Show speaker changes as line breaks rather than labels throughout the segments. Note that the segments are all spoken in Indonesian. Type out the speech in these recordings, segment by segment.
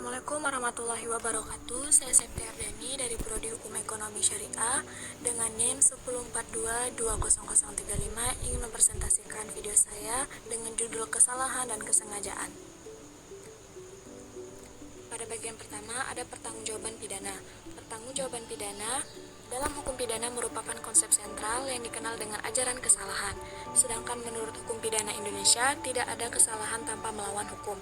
Assalamualaikum warahmatullahi wabarakatuh. Saya Septi Ardani dari Prodi Hukum Ekonomi Syariah dengan NIM 1042200035 ingin mempresentasikan video saya dengan judul kesalahan dan kesengajaan. Pada bagian pertama ada pertanggungjawaban pidana. Pertanggungjawaban pidana dalam hukum pidana merupakan konsep sentral yang dikenal dengan ajaran kesalahan. Sedangkan menurut hukum pidana Indonesia, tidak ada kesalahan tanpa melawan hukum.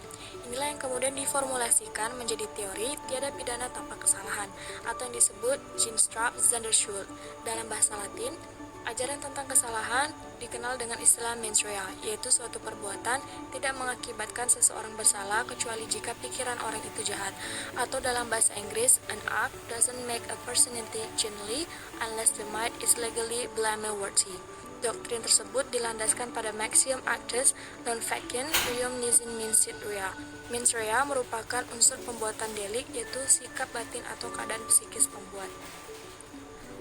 Inilah yang kemudian diformulasikan menjadi teori tiada pidana tanpa kesalahan, atau yang disebut Ginstrap Sonderschuld. Dalam bahasa Latin, ajaran tentang kesalahan dikenal dengan istilah mens rea, yaitu suatu perbuatan tidak mengakibatkan seseorang bersalah kecuali jika pikiran orang itu jahat. Atau dalam bahasa Inggris, an act doesn't make a person intentionally unless the mind is legally blameworthy. Doktrin tersebut dilandaskan pada maxium actus non facent reum nisi mensit rea. Mens rea merupakan unsur pembuatan delik, yaitu sikap batin atau keadaan psikis pembuat.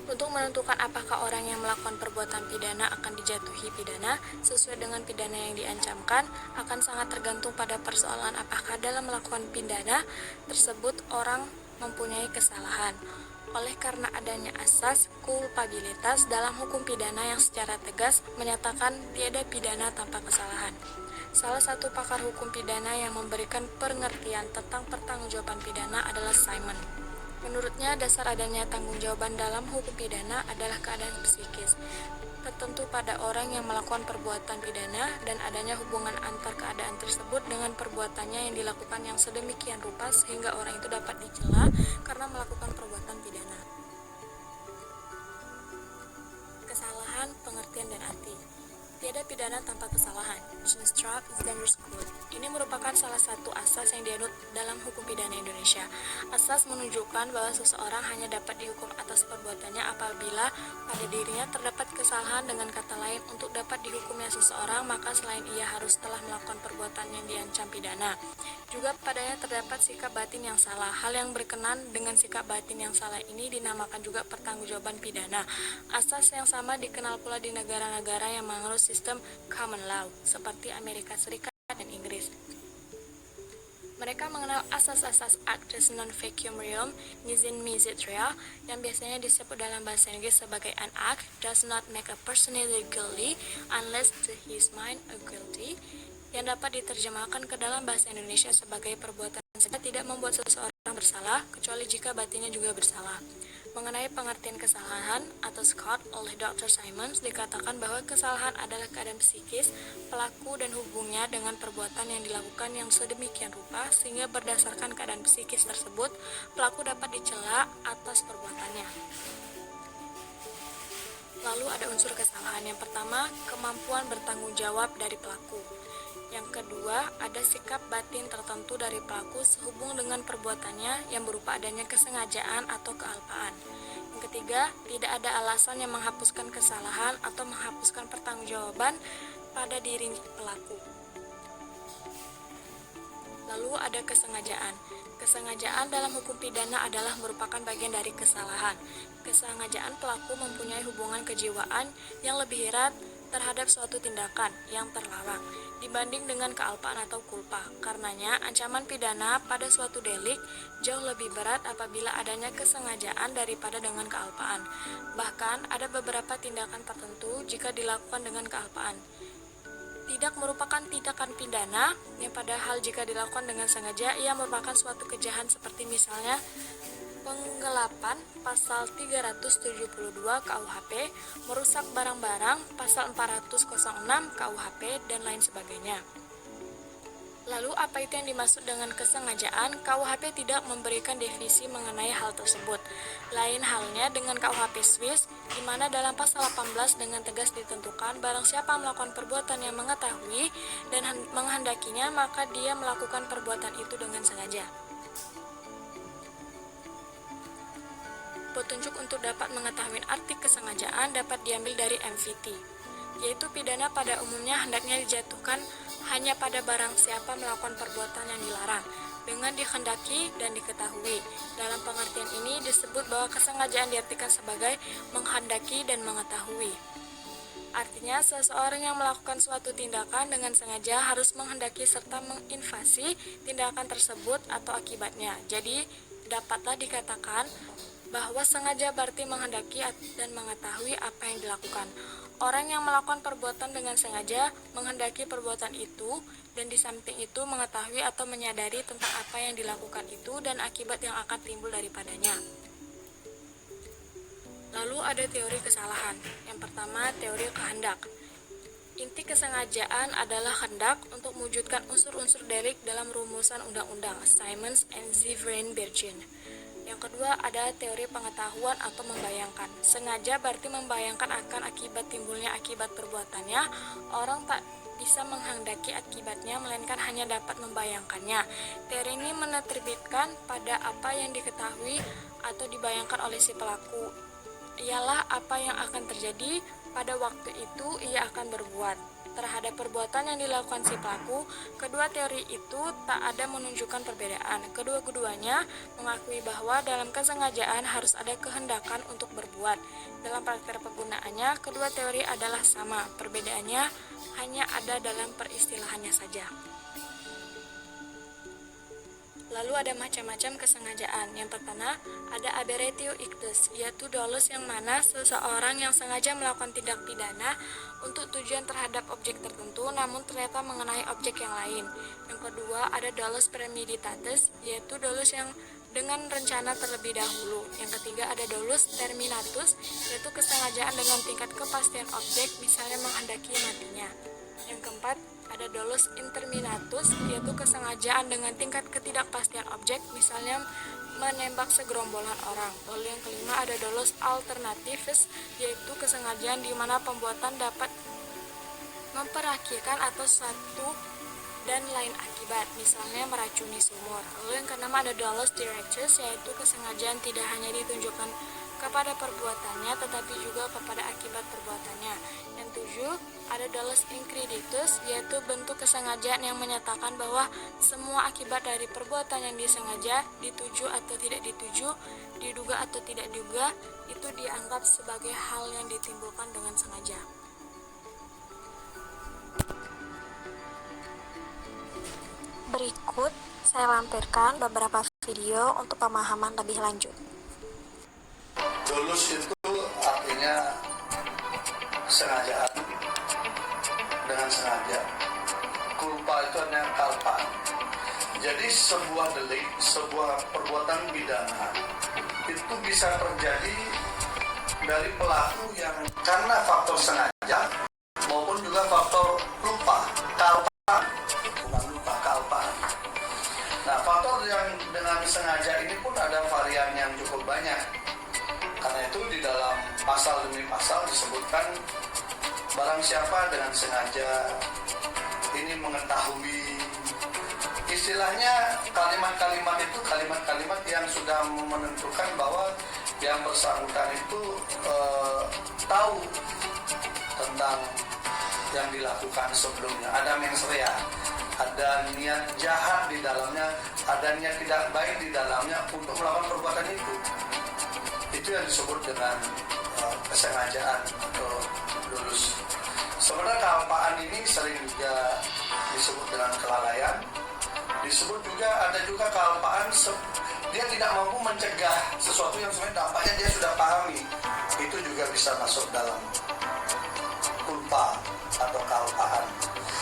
Untuk menentukan apakah orang yang melakukan perbuatan pidana akan dijatuhi pidana sesuai dengan pidana yang diancamkan akan sangat tergantung pada persoalan apakah dalam melakukan pidana tersebut orang mempunyai kesalahan. Oleh karena adanya asas kulpabilitas dalam hukum pidana yang secara tegas menyatakan tiada pidana tanpa kesalahan. Salah satu pakar hukum pidana yang memberikan pengertian tentang pertanggungjawaban pidana adalah Simon. Menurutnya, dasar adanya tanggung-jawaban dalam hukum pidana adalah keadaan psikis tertentu pada orang yang melakukan perbuatan pidana dan adanya hubungan antar keadaan tersebut dengan perbuatannya yang dilakukan yang sedemikian rupa sehingga orang itu dapat dicela karena melakukan perbuatan pidana. Kesalahan, pengertian dan arti. Tiada pidana tanpa kesalahan. Ginstrap Sonderschuld. Ini merupakan salah satu asas yang dianut dalam hukum pidana Indonesia. Asas menunjukkan bahwa seseorang hanya dapat dihukum atas perbuatannya apabila pada dirinya terdapat kesalahan. Dengan kata lain, untuk dapat dihukumnya seseorang, maka selain ia harus telah melakukan perbuatan yang diancam pidana, juga padanya terdapat sikap batin yang salah. Hal yang berkenan dengan sikap batin yang salah ini dinamakan juga pertanggungjawaban pidana. Asas yang sama dikenal pula di negara-negara yang menganut sistem common law seperti Amerika Serikat dan Inggris. Mereka mengenal asas-asas actus non faciem reum nisi mensit rea yang biasanya disebut dalam bahasa Inggris sebagai an act does not make a person legally unless to his mind a guilty, yang dapat diterjemahkan ke dalam bahasa Indonesia sebagai perbuatan saja tidak membuat seseorang bersalah kecuali jika batinnya juga bersalah. Mengenai pengertian kesalahan atau Scott oleh Dr. Simons dikatakan bahwa kesalahan adalah keadaan psikis pelaku dan hubungnya dengan perbuatan yang dilakukan yang sedemikian rupa sehingga berdasarkan keadaan psikis tersebut pelaku dapat dicela atas perbuatannya. Lalu ada unsur kesalahan. Yang pertama, kemampuan bertanggung jawab dari pelaku. Yang kedua, ada sikap batin tertentu dari pelaku sehubung dengan perbuatannya yang berupa adanya kesengajaan atau kealpaan. Yang ketiga, tidak ada alasan yang menghapuskan kesalahan atau menghapuskan pertanggungjawaban pada diri pelaku. Lalu ada kesengajaan. Kesengajaan dalam hukum pidana adalah merupakan bagian dari kesalahan. Kesengajaan pelaku mempunyai hubungan kejiwaan yang lebih erat terhadap suatu tindakan yang terlarang dibanding dengan kealpaan atau kulpa. Karenanya, ancaman pidana pada suatu delik jauh lebih berat apabila adanya kesengajaan daripada dengan kealpaan. Bahkan, ada beberapa tindakan tertentu jika dilakukan dengan kealpaan tidak merupakan tindakan pidana, yang padahal jika dilakukan dengan sengaja ia merupakan suatu kejahatan seperti misalnya penggelapan pasal 372 KUHP, merusak barang-barang pasal 406 KUHP dan lain sebagainya. Lalu apa itu yang dimaksud dengan kesengajaan? KUHP tidak memberikan definisi mengenai hal tersebut. Lain halnya dengan KUHP Swiss, di mana dalam pasal 18 dengan tegas ditentukan barang siapa melakukan perbuatan yang mengetahui dan menghendakinya, maka dia melakukan perbuatan itu dengan sengaja. Petunjuk untuk dapat mengetahui arti kesengajaan dapat diambil dari MVT, yaitu pidana pada umumnya hendaknya dijatuhkan hanya pada barang siapa melakukan perbuatan yang dilarang dengan dikehendaki dan diketahui. Dalam pengertian ini disebut bahwa kesengajaan diartikan sebagai menghendaki dan mengetahui. Artinya, seseorang yang melakukan suatu tindakan dengan sengaja harus menghendaki serta menginvasi tindakan tersebut atau akibatnya. Jadi, dapatlah dikatakan bahwa sengaja berarti menghendaki dan mengetahui apa yang dilakukan. Orang yang melakukan perbuatan dengan sengaja menghendaki perbuatan itu, dan di samping itu mengetahui atau menyadari tentang apa yang dilakukan itu dan akibat yang akan timbul daripadanya. Lalu ada teori kesalahan. Yang pertama, teori kehendak. Inti kesengajaan adalah hendak untuk mewujudkan unsur-unsur delik dalam rumusan undang-undang Simons and Zivrein-Bergin. Yang kedua, ada teori pengetahuan atau membayangkan. Sengaja berarti membayangkan akan akibat timbulnya akibat perbuatannya. Orang tak bisa menghendaki akibatnya, melainkan hanya dapat membayangkannya. Teori ini menerbitkan pada apa yang diketahui atau dibayangkan oleh si pelaku. Ialah apa yang akan terjadi pada waktu itu ia akan berbuat terhadap perbuatan yang dilakukan si pelaku. Kedua teori itu tak ada menunjukkan perbedaan. Kedua-duanya mengakui bahwa dalam kesengajaan harus ada kehendakan untuk berbuat. Dalam praktek penggunaannya, kedua teori adalah sama. Perbedaannya hanya ada dalam peristilahannya saja. Lalu ada macam-macam kesengajaan. Yang pertama, ada aberratio ictus, yaitu dolus yang mana seseorang yang sengaja melakukan tindak pidana untuk tujuan terhadap objek tertentu, namun ternyata mengenai objek yang lain. Yang kedua, ada dolus premeditatus, yaitu dolus yang dengan rencana terlebih dahulu. Yang ketiga, ada dolus terminatus, yaitu kesengajaan dengan tingkat kepastian objek, misalnya menghendaki matinya. Yang keempat, ada dolus interminatus, yaitu kesengajaan dengan tingkat ketidakpastian objek, misalnya menembak segerombolan orang. Lalu yang kelima, ada dolus alternativus, yaitu kesengajaan di mana pembuatan dapat memperakikan atau satu dan lain akibat, misalnya meracuni sumur. Lalu yang keenam, ada dolus directus, yaitu kesengajaan tidak hanya ditunjukkan kepada perbuatannya tetapi juga kepada akibat perbuatannya. Yang tujuh, ada dolus increditus, yaitu bentuk kesengajaan yang menyatakan bahwa semua akibat dari perbuatan yang disengaja, dituju atau tidak dituju, diduga atau tidak diduga, itu dianggap sebagai hal yang ditimbulkan dengan sengaja. Berikut saya lampirkan beberapa video untuk pemahaman lebih lanjut.
Dolus itu artinya kesengajaan, dengan sengaja. Culpa itu artinya kalpa. Jadi sebuah delik, sebuah perbuatan pidana itu bisa terjadi dari pelaku yang karena faktor sengaja maupun juga faktor lupa, kalpa, bukan lupa, kalpa. Nah, faktor yang dengan sengaja ini pun ada varian yang cukup banyak. Karena itu di dalam pasal demi pasal disebutkan barang siapa dengan sengaja ini mengetahui, istilahnya kalimat-kalimat itu kalimat-kalimat yang sudah menentukan bahwa yang bersangkutan itu tahu tentang yang dilakukan sebelumnya. Ada mens rea, ada niat jahat di dalamnya, ada niat tidak baik di dalamnya untuk melakukan perbuatan itu. Itu yang disebut dengan kesengajaan atau dolus. Sebenarnya kealpaan ini sering juga disebut dengan kelalaian. Disebut juga, ada juga kealpaan dia tidak mampu mencegah sesuatu yang sebenarnya dampaknya dia sudah pahami. Itu juga bisa masuk dalam culpa atau kealpaan.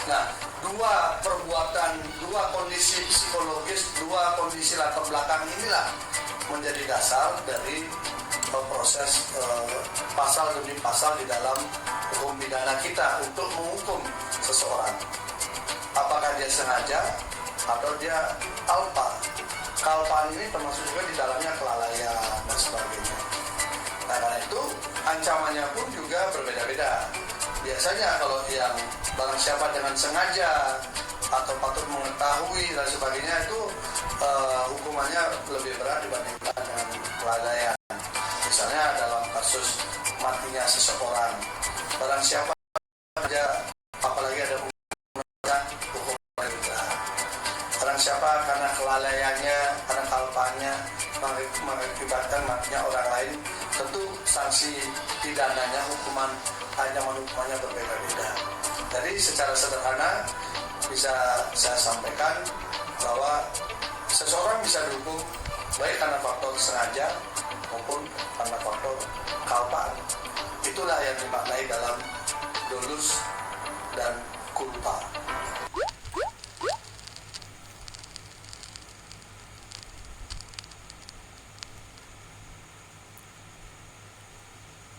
Nah, dua perbuatan, dua kondisi psikologis, dua kondisi latar belakang inilah menjadi dasar dari proses pasal demi pasal di dalam hukum pidana kita untuk menghukum seseorang. Apakah dia sengaja atau dia kalpa. Kalpaan ini termasuk juga di dalamnya kelalaian dan sebagainya. Nah, karena itu ancamannya pun juga berbeda-beda. Biasanya kalau yang barang siapa dengan sengaja atau patut mengetahui dan sebagainya itu hukumannya lebih berat dibandingkan dengan kelalaian. Misalnya dalam kasus matinya seseorang, barang siapa saja, apalagi ada hukuman lebih berat. Barang siapa karena kelalaiannya, karena kalpanya mengakibatkan matinya orang lain, tentu sanksi pidananya, ancaman hukumannya berbeda-beda. Jadi secara sederhana bisa saya sampaikan bahwa seseorang bisa dihukum baik karena faktor sengaja maupun karena faktor kalpaan. Itulah yang dimaknai dalam dolus dan culpa.